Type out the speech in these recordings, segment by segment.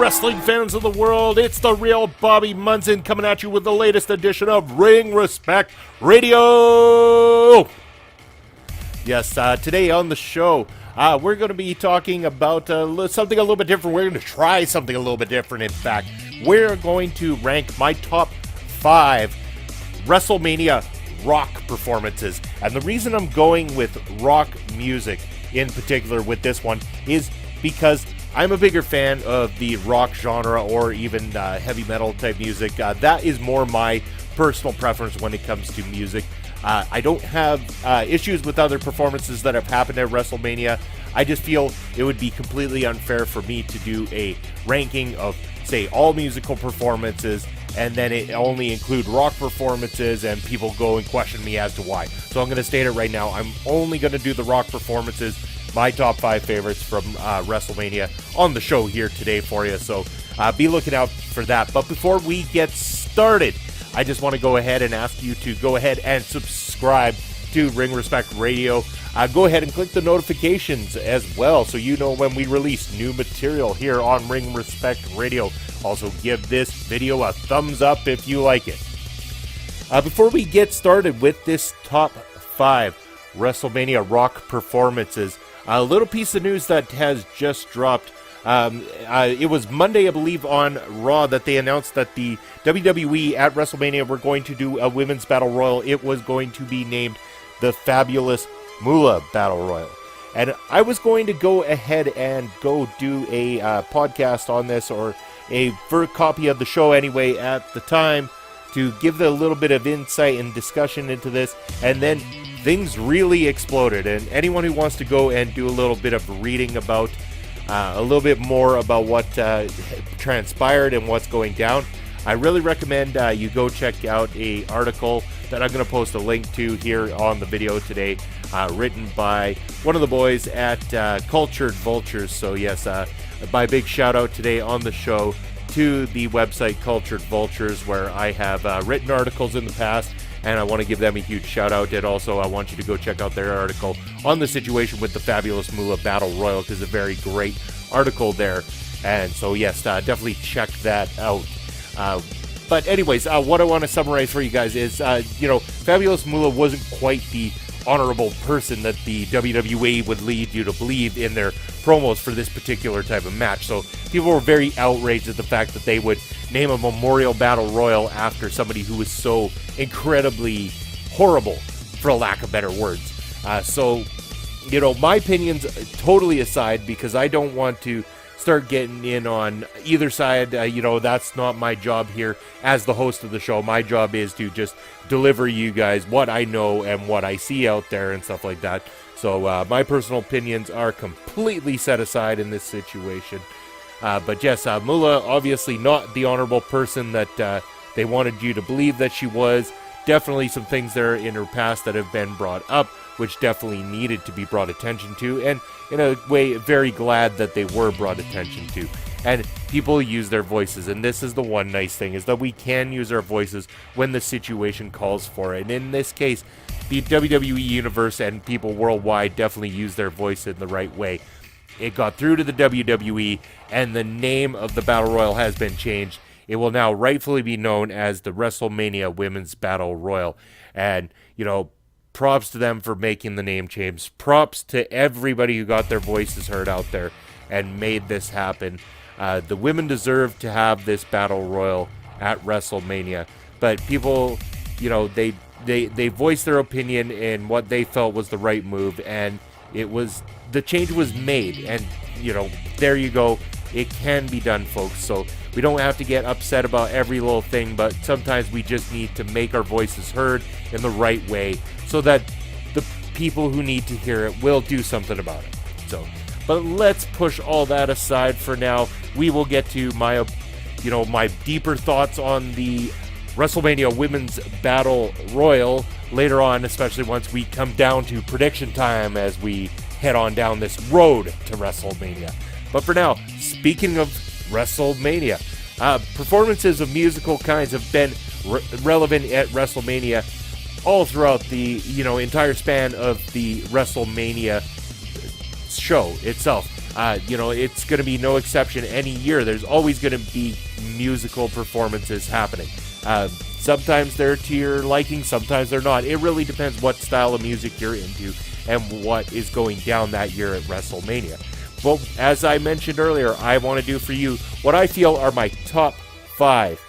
wrestling fans of the world. It's the Real Bobby Munson coming at you with the latest edition of Ring Respect Radio. Yes, today on the show, we're going to be talking about something a little bit different. We're going to try something a little bit different, in fact. We're going to rank my top 5 WrestleMania rock performances. And the reason I'm going with rock music in particular with this one is because I'm a bigger fan of the rock genre or even heavy metal type music. That is more my personal preference when it comes to music. I don't have issues with other performances that have happened at WrestleMania. I just feel it would be completely unfair for me to do a ranking of, say, all musical performances and then it only include rock performances and people go and question me as to why. So I'm going to state it right now. I'm only going to do the rock performances, my top 5 favorites from WrestleMania on the show here today for you. So be looking out for that. But before we get started, I just want to go ahead and ask you to go ahead and subscribe to Ring Respect Radio. Go ahead and click the notifications as well so you know when we release new material here on Ring Respect Radio. Also, give this video a thumbs up if you like it. Before we get started with this top 5 WrestleMania rock performances, a little piece of news that has just dropped. It was Monday, I believe, on Raw that they announced that the WWE at WrestleMania were going to do a women's battle royal. It was going to be named the Fabulous Moolah Battle Royal. And I was going to go ahead and go do a podcast on this, or a copy of the show anyway at the time, to give a little bit of insight and discussion into this, and then things really exploded. And anyone who wants to go and do a little bit of reading about a little bit more about what transpired and what's going down, I really recommend you go check out a article that I'm going to post a link to here on the video today, written by one of the boys at Cultured Vultures. So yes, my big shout out today on the show to the website Cultured Vultures, where I have written articles in the past, and I want to give them a huge shout out. And also I want you to go check out their article on the situation with the Fabulous Moolah Battle Royal, because it's a very great article there. And so yes, definitely check that out. But anyways, what I want to summarize for you guys is, Fabulous Moolah wasn't quite the honorable person that the WWE would lead you to believe in their promos for this particular type of match. So people were very outraged at the fact that they would name a Memorial Battle Royal after somebody who was so incredibly horrible, for a lack of better words. So, my opinions totally aside, because I don't want to start getting in on either side. That's not my job here as the host of the show. My job is to just deliver you guys what I know and what I see out there and stuff like that. So my personal opinions are completely set aside in this situation. But yes, Moolah, obviously not the honorable person that they wanted you to believe that she was. Definitely some things there in her past that have been brought up, which definitely needed to be brought attention to, and in a way, very glad that they were brought attention to. And people use their voices, and this is the one nice thing, is that we can use our voices when the situation calls for it. And in this case, the WWE Universe and people worldwide definitely use their voice in the right way. It got through to the WWE, and the name of the Battle Royal has been changed. It will now rightfully be known as the WrestleMania Women's Battle Royal. And, props to them for making the name change. Props to everybody who got their voices heard out there and made this happen. The women deserve to have this Battle Royal at WrestleMania. But people, they voiced their opinion in what they felt was the right move. And the change was made. And, there you go. It can be done, folks. So we don't have to get upset about every little thing, but sometimes we just need to make our voices heard in the right way so that the people who need to hear it will do something about it. But let's push all that aside for now. We will get to my deeper thoughts on the WrestleMania Women's Battle Royal later on, especially once we come down to prediction time as we head on down this road to WrestleMania. But for now, speaking of WrestleMania, performances of musical kinds have been relevant at WrestleMania all throughout the entire span of the WrestleMania show itself. It's going to be no exception any year. There's always going to be musical performances happening. Sometimes they're to your liking, sometimes they're not. It really depends what style of music you're into and what is going down that year at WrestleMania. Well, as I mentioned earlier, I want to do for you what I feel are my top 5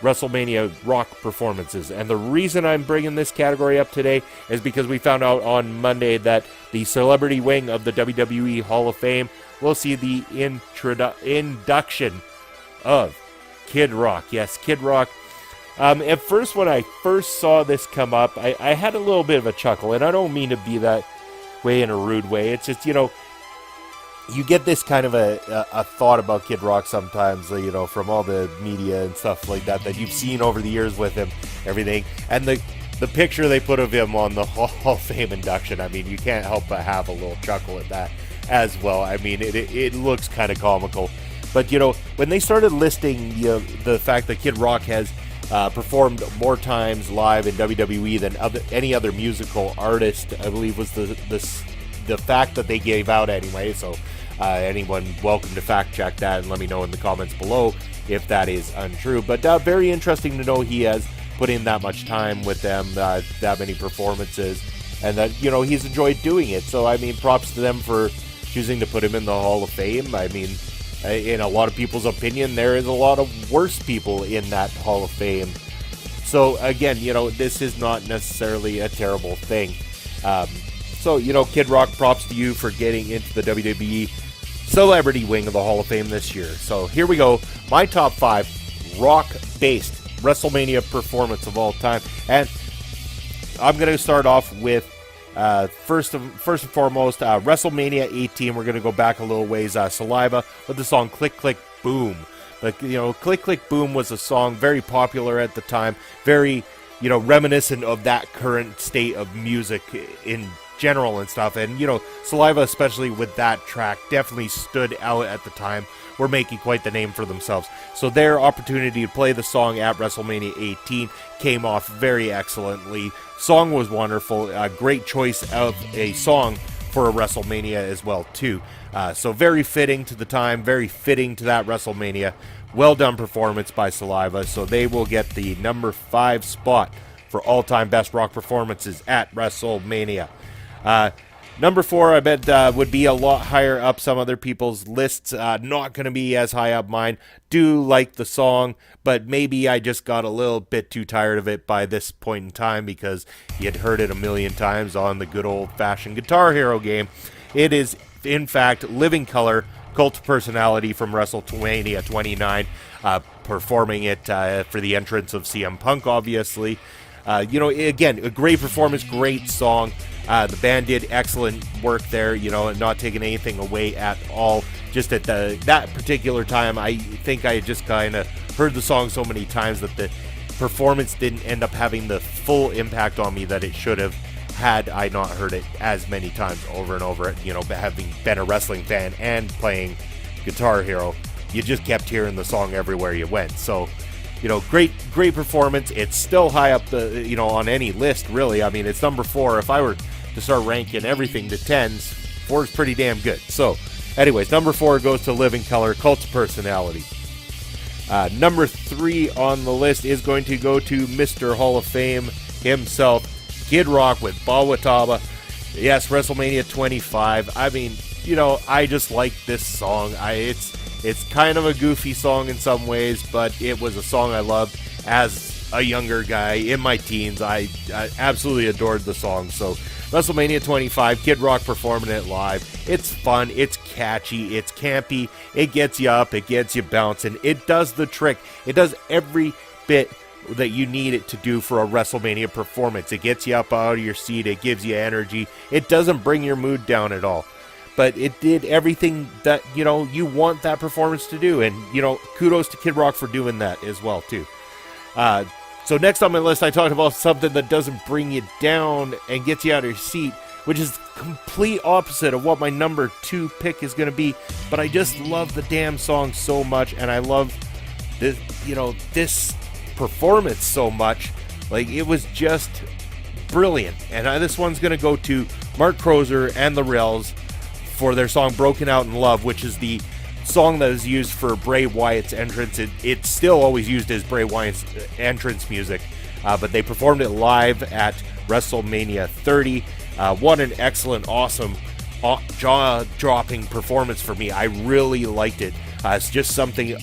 WrestleMania rock performances. And the reason I'm bringing this category up today is because we found out on Monday that the celebrity wing of the WWE Hall of Fame will see the induction of Kid Rock. Yes, Kid Rock. At first, when I first saw this come up, I had a little bit of a chuckle, and I don't mean to be that way in a rude way. It's just, you get this kind of a thought about Kid Rock sometimes, from all the media and stuff like that you've seen over the years with him, everything. And the picture they put of him on the Hall of Fame induction, I mean, you can't help but have a little chuckle at that as well. I mean, it looks kind of comical. But, when they started listing the fact that Kid Rock has performed more times live in WWE than any other musical artist, I believe was the fact that they gave out anyway. So anyone welcome to fact check that and let me know in the comments below if that is untrue. But very interesting to know he has put in that much time with them, that many performances, and that he's enjoyed doing it. So I mean, props to them for choosing to put him in the Hall of Fame. I mean, in a lot of people's opinion, there is a lot of worse people in that Hall of Fame. So again, this is not necessarily a terrible thing. So, Kid Rock, props to you for getting into the WWE celebrity wing of the Hall of Fame this year. So here we go. My top 5 rock-based WrestleMania performance of all time. And I'm going to start off with first and foremost, WrestleMania 18. We're going to go back a little ways. Saliva with the song Click Click Boom. But Click Click Boom was a song very popular at the time, very reminiscent of that current state of music in general and stuff. And Saliva, especially with that track, definitely stood out at the time. Were making quite the name for themselves. So their opportunity to play the song at WrestleMania 18 came off very excellently. Song was wonderful. A great choice of a song for a WrestleMania as well too. So very fitting to the time, very fitting to that WrestleMania. Well done performance by Saliva. So they will get the number 5 spot for all-time best rock performances at WrestleMania. Number 4, I bet, would be a lot higher up some other people's lists. Not going to be as high up mine. Do like the song, but maybe I just got a little bit too tired of it by this point in time because you had heard it a million times on the good old-fashioned Guitar Hero game. It is, in fact, Living Color, Cult of Personality from WrestleMania 29, performing it for the entrance of CM Punk, obviously. Again, a great performance, great song. The band did excellent work there, not taking anything away at all. Just at that particular time, I think I just kind of heard the song so many times that the performance didn't end up having the full impact on me that it should have had I not heard it as many times over and over. Having been a wrestling fan and playing Guitar Hero, you just kept hearing the song everywhere you went. So, great performance. It's still high up on any list, really. I mean, it's number 4. If I were to start ranking everything to 10s, 4 is pretty damn good. So, anyways, number 4 goes to Living Color, Cult of Personality. Number 3 on the list is going to go to Mr. Hall of Fame himself, Kid Rock with Bawataba. Yes, WrestleMania 25. I mean, I just like this song. It's kind of a goofy song in some ways, but it was a song I loved as a younger guy in my teens. I absolutely adored the song. So WrestleMania 25, Kid Rock performing it live. It's fun, it's catchy, it's campy, it gets you up, it gets you bouncing. It does the trick. It does every bit that you need it to do for a WrestleMania performance. It gets you up out of your seat, it gives you energy. It doesn't bring your mood down at all. But it did everything that, you want that performance to do. And, kudos to Kid Rock for doing that as well, too. So next on my list, I talked about something that doesn't bring you down and gets you out of your seat, which is complete opposite of what my number 2 pick is going to be. But I just love the damn song so much, and I love this, this performance so much. Like, it was just brilliant. And this one's going to go to Mark Crozer and the Rels for their song Broken Out in Love, which is the song that is used for Bray Wyatt's entrance. It's still always used as Bray Wyatt's entrance music, but they performed it live at WrestleMania 30. What an excellent, awesome, jaw-dropping performance for me. I really liked it. It's just something,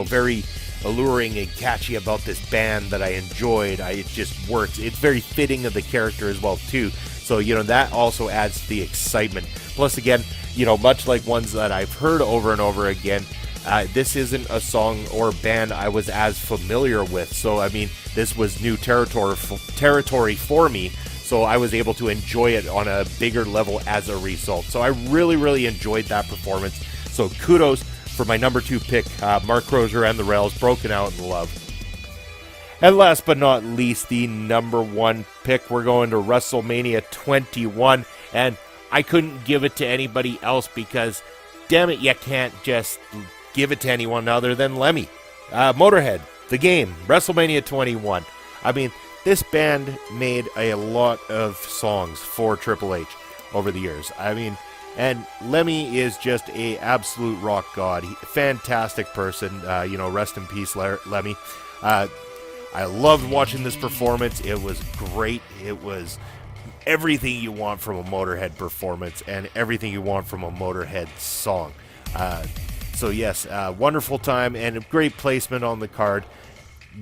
very alluring and catchy about this band that I enjoyed. It just works. It's very fitting of the character as well, too. So, that also adds to the excitement. Plus, again, much like ones that I've heard over and over again, this isn't a song or band I was as familiar with. So, I mean, this was new territory for me. So I was able to enjoy it on a bigger level as a result. So I really, really enjoyed that performance. So kudos for my number 2 pick, Mark Crozier and the Rails, Broken Out in Love. And last but not least, the number 1 pick. We're going to WrestleMania 21. And I couldn't give it to anybody else because, damn it, you can't just give it to anyone other than Lemmy. Motorhead, the game, WrestleMania 21. I mean, this band made a lot of songs for Triple H over the years. I mean, and Lemmy is just a absolute rock god. Fantastic person. Rest in peace, Lemmy. I loved watching this performance. It was great. It was everything you want from a Motorhead performance and everything you want from a Motorhead song. So yes, wonderful time and a great placement on the card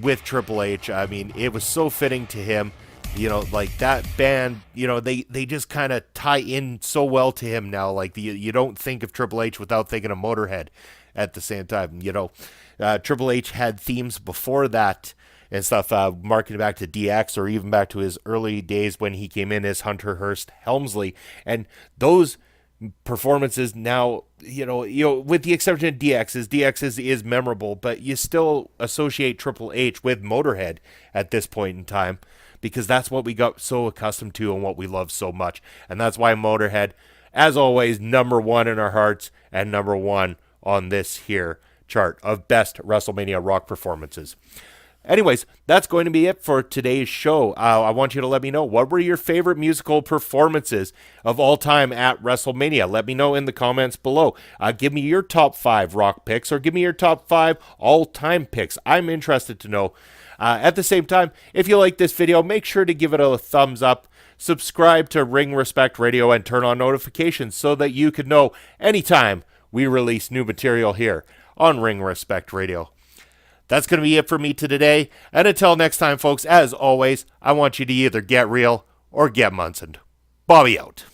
with Triple H. I mean, it was so fitting to him. Like that band, they just kind of tie in so well to him now. Like you don't think of Triple H without thinking of Motorhead at the same time. Triple H had themes before that and stuff, marking back to DX or even back to his early days when he came in as Hunter Hearst Helmsley. And those performances now, with the exception of DX is memorable, but you still associate Triple H with Motorhead at this point in time because that's what we got so accustomed to and what we love so much. And that's why Motorhead, as always, number 1 in our hearts and number 1 on this here chart of best WrestleMania rock performances. Anyways, that's going to be it for today's show. I want you to let me know, what were your favorite musical performances of all time at WrestleMania? Let me know in the comments below. Give me your top 5 rock picks or give me your top 5 all-time picks. I'm interested to know. At the same time, if you like this video, make sure to give it a thumbs up. Subscribe to Ring Respect Radio and turn on notifications so that you can know anytime we release new material here on Ring Respect Radio. That's going to be it for me today. And until next time, folks, as always, I want you to either get real or get Munson. Bobby out.